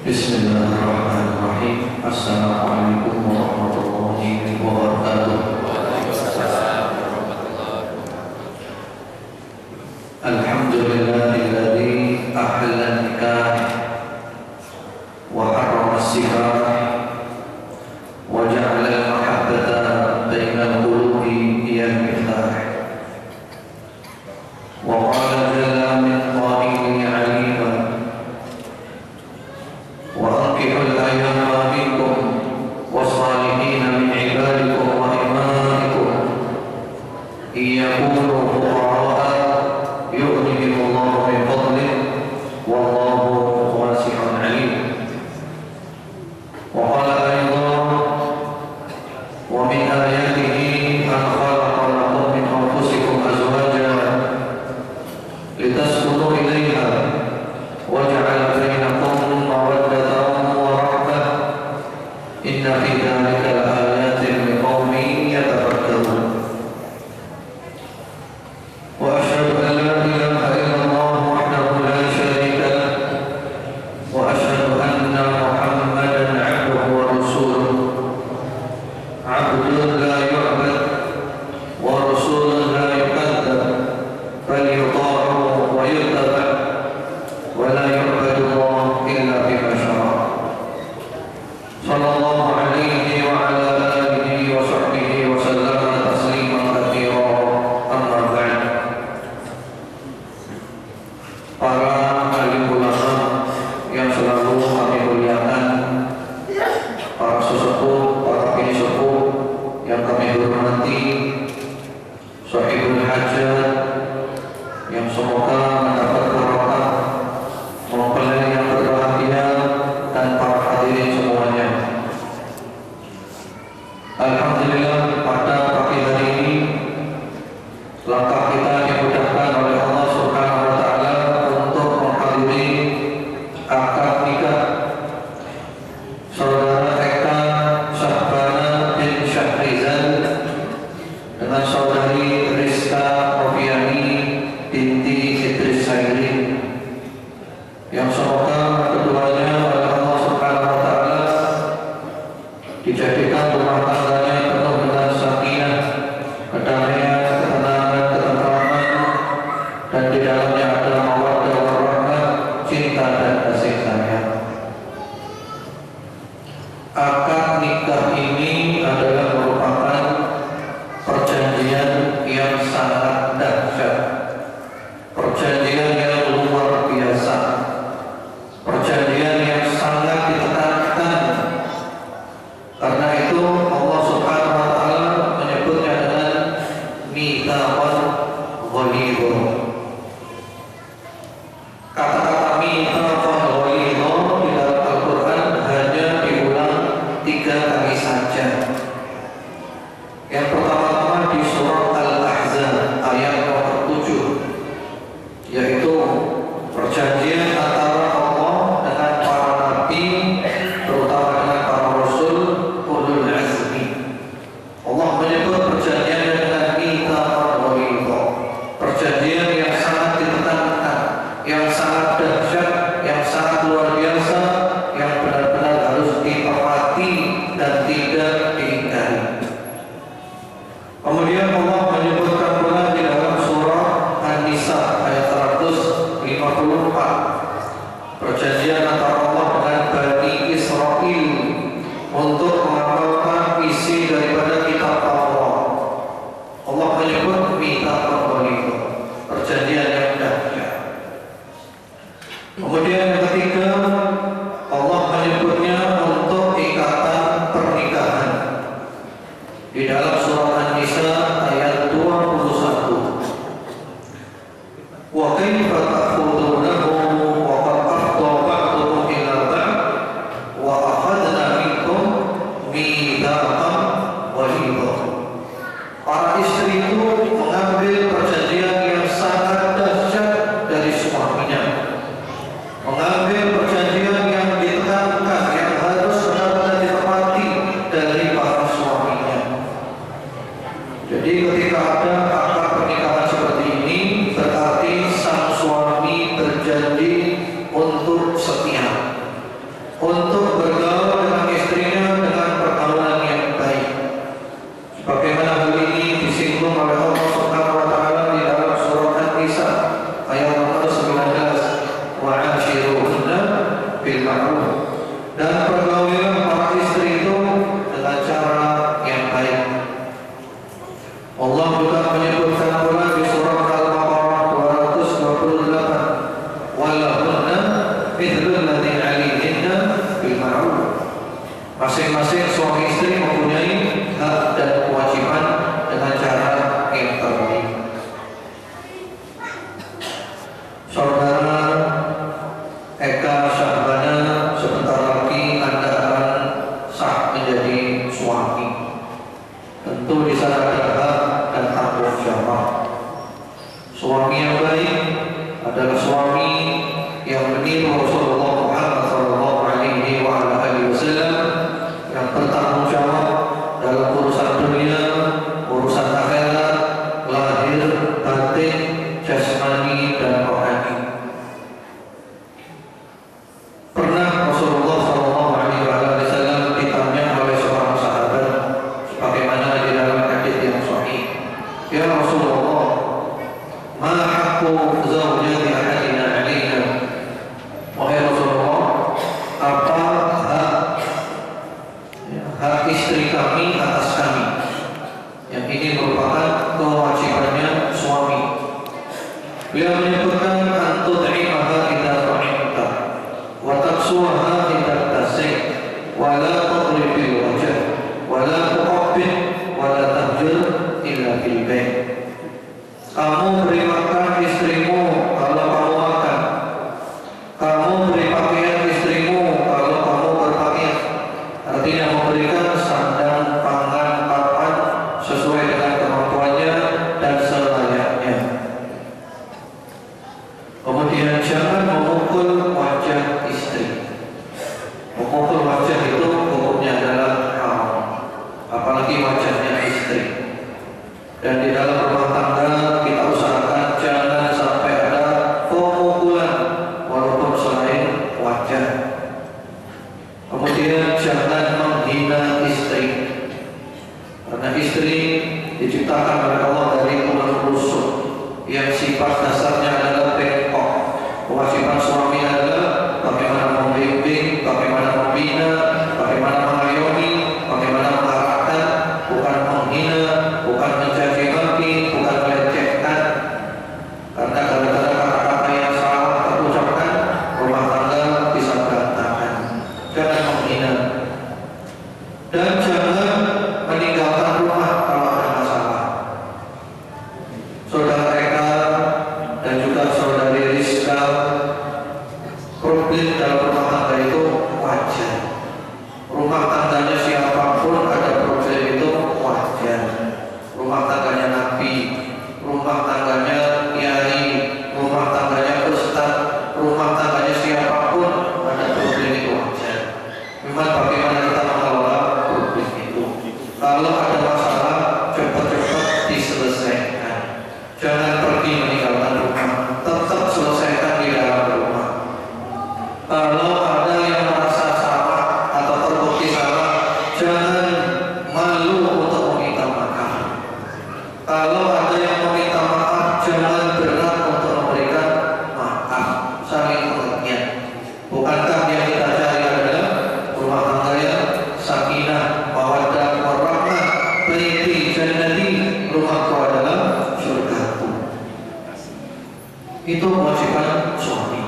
Bismillahirrahmanirrahim. Assalamualaikum warahmatullahi wabarakatuh. Alhamdulillahilladzi ahalla nikah wa harrama as-sikar wa ja'ala al-mahabbata bainal qulubi hiya al-miftah. Wa qala jalla min qa'ilin 'aliman وأنكحوا الأيام منكم والصالحين من عبادكم وإمائكم إن يكونوا فقراء يغنيهم الله من فضله والله واسع عليم. وقال أيضا ومن آياته أن خلق لكم من أنفسكم أزواجا لتسكنوا إليها وجعل بينكم مودة ورحمة إن في ذلك لآيات لقوم يتفكرون. وأشهد أن لا إله إلا الله وحده لا شريك له وأشهد أن محمدا عبده ورسوله عبد لا يعبد ورسول لا يكذب بل يطاع ويتبع ولا يعبد الله إلا بما شرع. صلى الله عليه وعلى آله وصحبه وسلم تسليما كثيرا. أما بعد. Para alim ulama yang selalu kami muliakan, para sesepuh, para bini sepuh yang kami hormati, sahibul hajat yang semoga mendapat barokah, mempelai yang berbahagia, dan para hadirin semuanya. Alhamdulillah, pada pagi hari ini langkah kita dimudahkan oleh Allah Subhanahu wa taala untuk menghadiri akad nikah saudara Eka Syahbana bin Syahrizal dengan saudari Rizka Rofiani binti Idris Sairi, yang semoga keduanya oleh Allah Subhanahu wa taala dijadikan rumah tangganya penuh dengan sakinah, kedamaian, ketenangan, ketentraman, dan di dalamnya ada mawaddah warahmah, cinta dan kasih sayang. Akad nikah ini adalah merupakan perjanjian yang sangat dahsyat, perjanjian yang luar biasa, perjanjian yang sangat ditekankan. Karena itu Allah Subhanahu wa taala menyebutnya dengan mitsaqan ghalidha. Kata-kata mitsaqan ghalidha di dalam Al-Qur'an hanya diulang 3 kali saja. Yang pertama-tama di surah Al-Ahzab ayat nomor 7, yaitu perjanjian antara Allah dengan para nabi, terutama dengan para rasul ulul azmi. Allah menyebut perjanjian dengan mitsaqan ghalidha, perjanjian yang sangat ditekankan, yang sangat dahsyat, yang sangat luar biasa, yang benar-benar harus dihormati dan tidak diingkari. Kemudian Allah menyebutkan pula di dalam surah An-Nisa ayat 154, perjanjian antara Allah dengan Bani Israel untuk mengamalkan isi daripada kitab Allah. Allah menyebut mitsaqan ghalidha, perjanjian yang dahsyat. Kemudian yang ketiga, Allah menyebutnya untuk ikatan pernikahan di dalam surah An-Nisa ayat 21. Wa kaifa ta'khudunahu wa qad afdha ba'dukum ila ba'd wa akhadna minkum mitsaqan ghalidha. Para istri itu mengambil perjanjian yang sangat dahsyat dari suaminya, mengambil perjanjian yang ditekankan, yang harus benar-benar ditepati dari para suaminya. Jadi ketika ada akad pernikahan seperti ini, berarti sang suami berjanji untuk setia, Tentu di sana ada hak dan tanggung jawab. Suami yang baik adalah suami yang meniru Rasulullah Muhammad SAW, yang bertanggung jawab dalam urusan dunia, urusan akhirat, lahir, batin, jasmani dan rohani. Pernah Rasulullah SAW ditanya oleh seorang sahabat, sebagaimana di dalam hadits yang sahih, "Ya Rasulullah, ma haqqu zawjati ahadina 'alaina?" Wahai Rasulullah, apa hak istri kami atas kami? Yang ini merupakan kewajibannya suami. Beliau menyebutkan, "Antud'imaha idza ta'imta wa taksuha idza tasik wa la tadribil wajh wa la tuqabbih wa la tahjur illa bil bait." Kamu beri makan istrimu kalau kamu makan. Kamu beri pakaian istrimu kalau kamu berpakaian. Artinya memberikan sandang, pangan, papan sesuai dengan kemampuannya dan selayaknya. Kemudian jangan memukul wajah istri. Memukul wajah itu hukumnya adalah haram, apalagi wajahnya istri. Dan di dalam rumah tangga kita usahakan jangan sampai ada pemukulan walaupun selain wajah. Kemudian jangan menghina istri, karena istri diciptakan oleh Allah dari tulang rusuk yang sifat dasarnya adalah bengkok. Kewajiban suami adalah bagaimana membimbing, bagaimana membina, bagaimana mengayomi, bagaimana mengarahkan, bukan menghina, bukan mencaci maki, bukan melecehkan. Karena gara-gara kata-kata yang salah terucapkan, rumah tangga bisa berantakan. Jangan menghina dan jangan meninggalkan rumah kalau ada masalah. Saudara Eka dan juga saudari Rizka, problem dalam rumah tangga itu wajar. Rumah tangganya siapapun ada problem itu wajar. Rumah tangganya Nabi, rumah tangganya Kiai, rumah tangganya Ustadz, rumah tangganya siapapun ada problem itu wajar. Memang bagaimana kita mengelola problem itu. Kalau ada masalah, cepat-cepat diselesaikan. Jangan pergi meninggalkan rumah, tetap selesaikan di dalam rumah. Kalau ada yang merasa salah atau terbukti salah, jangan malu untuk meminta maaf. Kalau ada yang meminta maaf, jangan berat untuk memberikan maaf. Saling pengertian. Bukankah yang kita cari adalah rumah tangga yang sakinah, mawaddah, warahmah, baiti jannati, rumahku adalah surgaku. Itu kewajiban suami.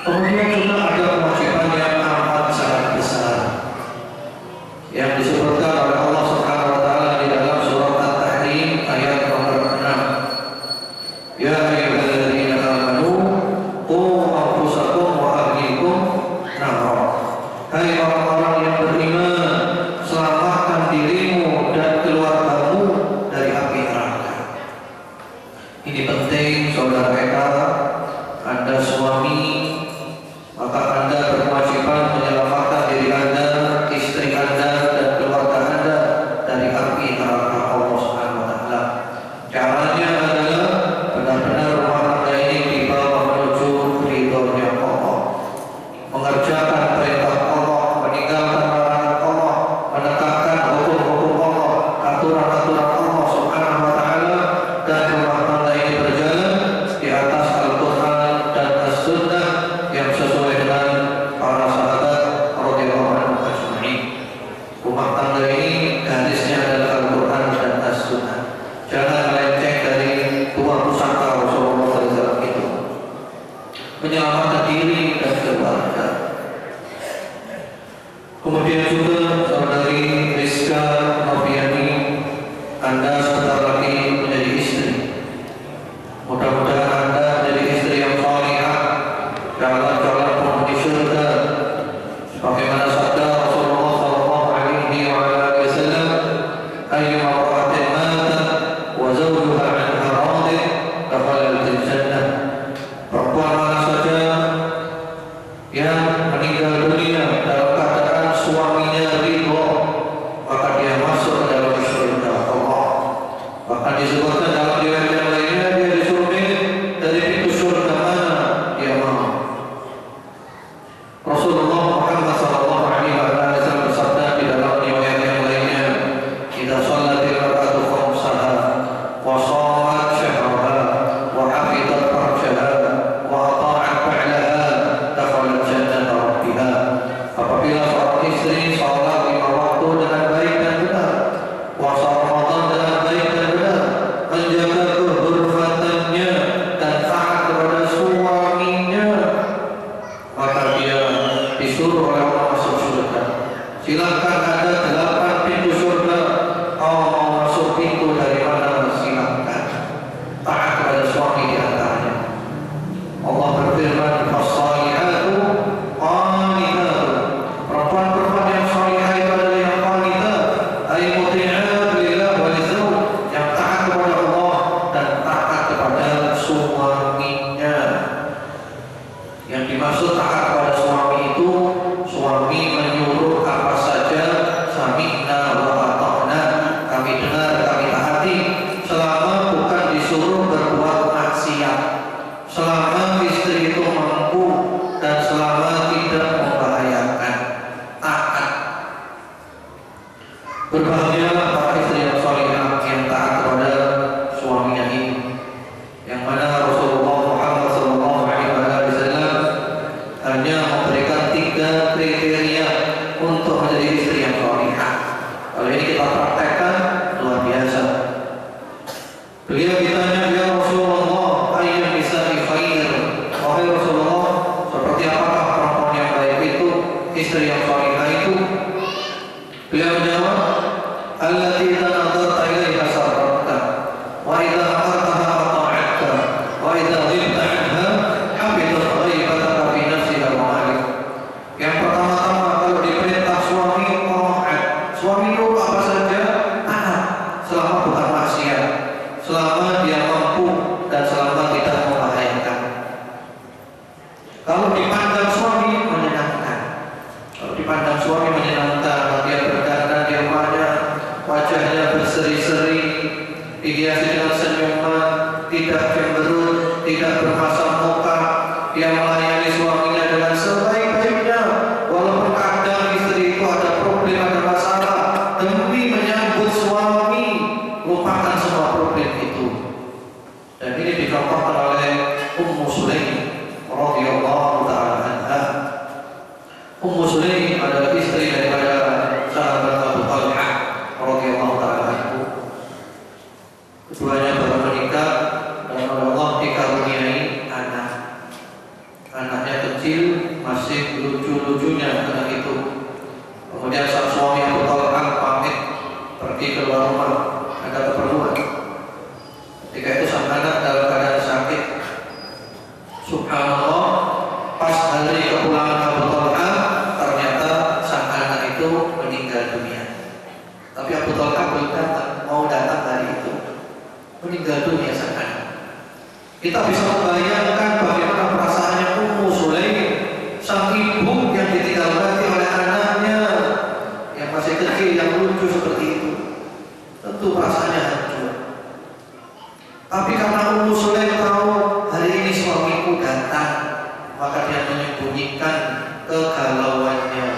Kemudian juga ada kewajiban yang amat sangat besar yang disebutkan oleh Allah Subhanahu wa taala di dalam surat At-Tahrim ayat nomor 6. Ya ayyuhalladzina amanu qu anfusakum wa ahlikum nara. Hai orang-orang yang beriman, selamatkan dirimu dan keluargamu dari api neraka. Ini penting, saudara Eka. Anda suami, maka Anda berkewajiban menyelamatkan diri Anda, istri Anda, dan keluarga Anda dari api neraka Allah Subhanahu wa taala. Caranya adalah benar-benar rumah tangga ini dibawa menuju ridhonya Allah. Mengerjakan perintah Allah, meninggalkan larangan Allah, menegakkan hukum-hukum Allah, aturan-aturan Allah Subhanahu wa taala, dan rumah tangga ini berjalan di atas Al-Quran dan As-Sunnah yang sesuai dengan para sahabat radhiyallahu anhum ajma'in. Rumah tangga ini garisnya adalah Al-Quran dan As-Sunnah. Jangan melenceng dari dua pusaka Rasulullah SAW itu. Menyelamatkan diri dan keluarga. Kemudian juga saudari Rizka Noviani, Anda sebentar lagi menjadi istri. Mudah-mudahan Anda menjadi istri yang salihah, calon-calon penghuni surga. Sebagaimana sabda Rasulullah SAW, "Ayyuma dengar, kami taati, selama bukan disuruh berbuat maksiat, selama istri itu mampu dan selama tidak membahayakan, taat. Berbahagialah para istri yang salihah yang taat kepada suaminya ini, yang mana Rasulullah Muhammad SAW hanya memberikan 3 kriteria untuk menjadi istri yang salihah. Kalau ini kita praktekkan, luar biasa. Beliau ditanya, ya Rasulullah, ayyun nisa'i khair? Wahai Rasulullah, seperti apakah perempuan yang baik itu, istri yang salihah itu? Beliau menjawab, allati idza nadarta ilaiha sarratka, wa idza amartaha ata'atka, wa idza ghibta anha habitat ghaibataka fi nafsiha wa malik. Yang pertama-tama, kalau diperintah suami taat, suami itu apa saja taat, selama bukan maksiat, selama dia mampu dan selama tidak membahayakan. Kalau dipandang suami menyenangkan, kalau dipandang suami menyenangkan, dia berdandan, dia wajahnya berseri-seri, dihiasi dengan senyuman, tidak cemberut, tidak bermasam muka, dia melayani suaminya dengan sebaik-baiknya, walaupun kadang istri itu ada problem, ada masalah, demi menyambut suami, lupakan semua problem itu. Dan ini dicontohkan oleh Ummu Sulaim radhiyallahu ta'ala anha. Ummu Sulaim adalah istri daripada sahabat Abu Talha radhiyallahu ta'ala anhu. Keduanya baru menikah dan oleh Allah dikaruniai anak. Anaknya kecil, masih lucu-lucunya anak itu. Kemudian sang suami Abu Talha pamit pergi keluar rumah, ada keperluan. Ketika itu sang anak dalam keadaan sakit. Subhanallah, pas hari kepulangan Abu Talha, ternyata sang anak itu meninggal dunia. Tapi Abu Talha belum datang, mau datang hari itu. Meninggal dunia sang anak. Kita bisa membayangkan bagaimana perasaannya Ummu Sulaim, sang ibu yang ditinggalkan oleh anaknya yang masih kecil, yang lucu seperti itu. Tentu perasaannya hancur. Tapi karena Ummu Sulaim tahu hari ini suamiku datang, maka dia menyembunyikan kegalauannya,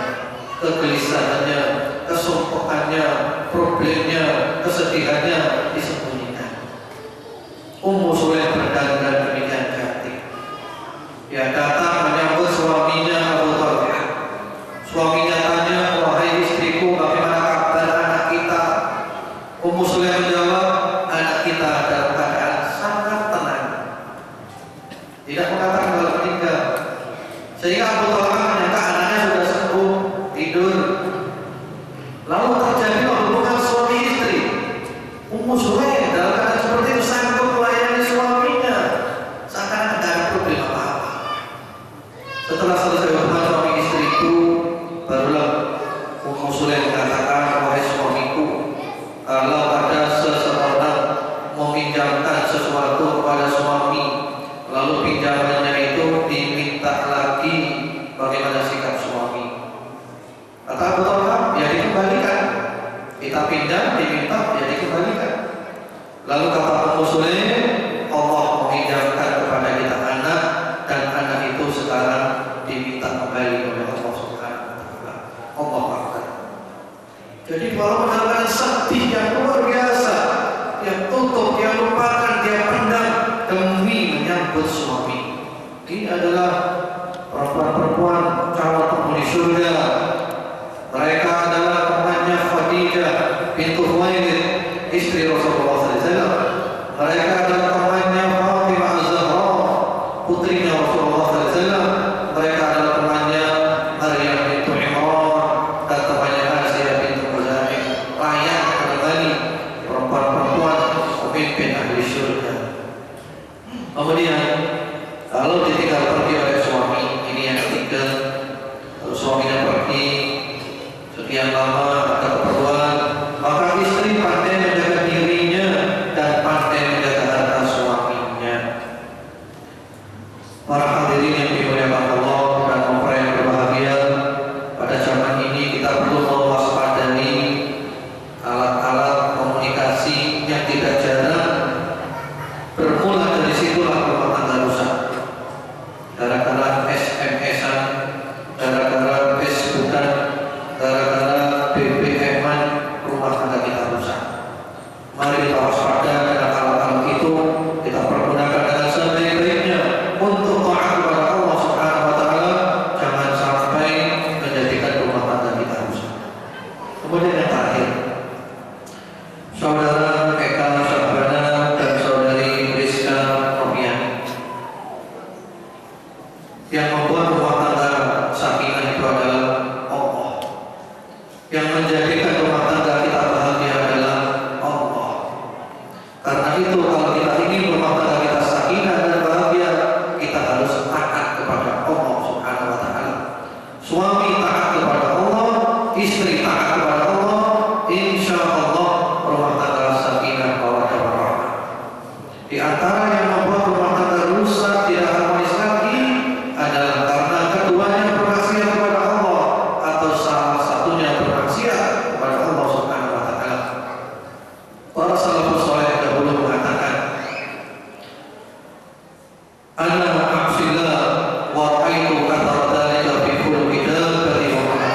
kegelisahannya, kesumpukannya, problemnya, kesedihannya disembunyikan. Ummu Sulaim berdandan demikian cantik. Dia datang menyambut suaminya Abu Talha. Suaminya tanya, wahai istriku, bagaimana kabar anak kita? Ummu Sulaim menjawab, anak kita dalam keadaan sangat tenang, tidak mengatakan kalau meninggal. Sehingga Abu Talha menyangka anaknya sudah sembuh, tidur. Lalu terjadi hubungan suami istri. Ummu Sulaim dalam keadaan seperti itu sanggup melayani suaminya, seakan-akan tidak ada problem apa-apa. Setelah selesai hubungan suami istri itu, barulah Ummu Sulaim mengatakan, wahai suamiku, kalau ada seseorang meminjamkan sesuatu kepada suami, lalu pinjamannya itu diminta lagi, bagaimana sikap suami? Kata Abu Talha, ya dikembalikan. Kita pinjam, diminta, ya dikembalikan. Lalu kata Ummu Sulaim, Allah meminjamkan kepada kita anak, dan anak itu sekarang diminta kembali oleh Allah Subhanahu wa Ta'ala. Allah Akbar. Jadi kalau mendapat sedih yang luar biasa, dia tutup, dia lupakan, dia pendam demi menyambut suami. Ini adalah perempuan-perempuan calon penghuni surga. Mereka adalah temannya Khadijah bintu Khuwailid, istri Rasulullah SAW. Mereka adalah temannya Fatimah Az-Zahra, putrinya Rasulullah SAW. Mereka adalah temannya Maryam bintu Imran dan temannya Asiyah bintu Muzaffir. Layak menemani perempuan-perempuan pemimpin ahli surga. Kemudian kalau ditinggal pergi oleh suami, ini yang ketiga. Kalau suaminya pergi sekian lama, ada keperluan, maka istri pandai menjaga dirinya dan pandai menjaga harta suaminya. Para hadirin yang dimuliakan Allah dan mempelai yang berbahagia, pada zaman ini kita perlu mewaspadai alat-alat komunikasi Saudara Eka Sabana dan Saudari Rizka Robian, yang membuat rumah tangga sakinah itu adalah Allah. Yang menjadikan rumah tangga kita bahagia adalah Allah. Karena itu kalau kita ingin rumah tangga kita sakinah dan bahagia, kita harus taat kepada Allah Subhanahu wa taala. Suami taat kepada Allah, istri taat kepada Allah, insya Allah rumah tangga sakinah mawaddah warahmah. Di antara yang membuat rumah tangga rusak tidak harmonis lagi adalah karena keduanya bermaksiat kepada Allah atau salah satunya bermaksiat kepada Allah Subhanahu wa taala. Para salafus saleh dahulu mengatakan, "Ana a'fillah wa ra'aitu athar dzalika fi khuluqi dabbati Muhammad."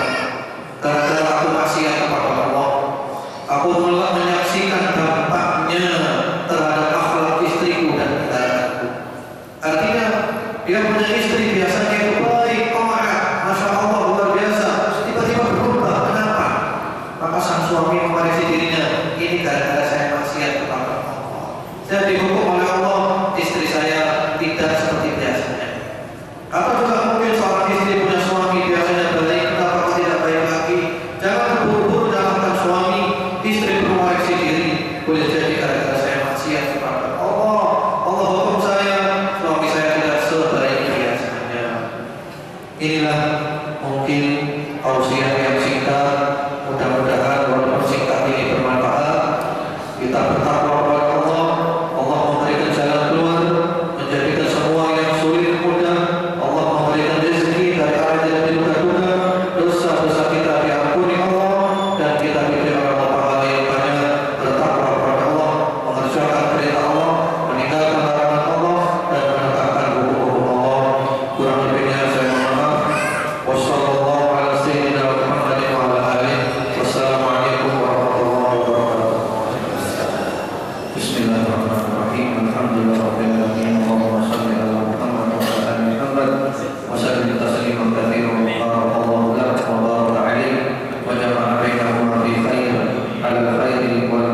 Karena aku maksiat kepada Allah, aku malah menyaksikan dampaknya terhadap akhlak istriku dan kendaraanku. Artinya dia punya istri biasanya itu baik, taat, masya Allah luar biasa. Tiba-tiba berubah, kenapa? Maka sang suami mengoreksi dirinya, ini gara-gara saya maksiat kepada Allah. Saya dihukum oleh Allah, istri saya tidak seperti biasanya. Atau juga mungkin seorang istri punya suami biasanya baik, kenapa kok tidak baik lagi? Jangan buru-buru dapatkan suami, istri perlu mengoreksi diri. Boleh jadi gara-gara saya maksiat kepada Allah. Allah hukum saya, suami saya tidak sebaik biasanya. Inilah mungkin tausiah yang singkat. Mudah-mudahan walaupun singkat ini bermanfaat. Kita bertakwa kepada Allah. Allah memberikan jalan keluar, menjadikan semua yang sulit mudah. Allah memberikan rezeki dari arah yang diduga-duga. Dosa-dosa kita diampuni Allah dan kita diberi oleh Allah pahala yang banyak. Bertakwa kepada Allah, mengerjakan perintah Allah, meninggalkan larangan Allah, dan menegakkan hukum-hukum Allah. Kurang lebihnya saya mohon maaf. Wassallallahu ala sayyidina Muhammadin wa ala alihi. Wassalamualaikum warahmatullahi wabarakatuh. Bismillahirrahmanirrahim. Alhamdulillahirabbil alamin. Allahumma shalli ala Muhammad wa ala ali Muhammad wa sallim tasliman katsiran. Barakallahu lak wa baraka alaihi wa jama'a bainahuma fi khair ala khairi wal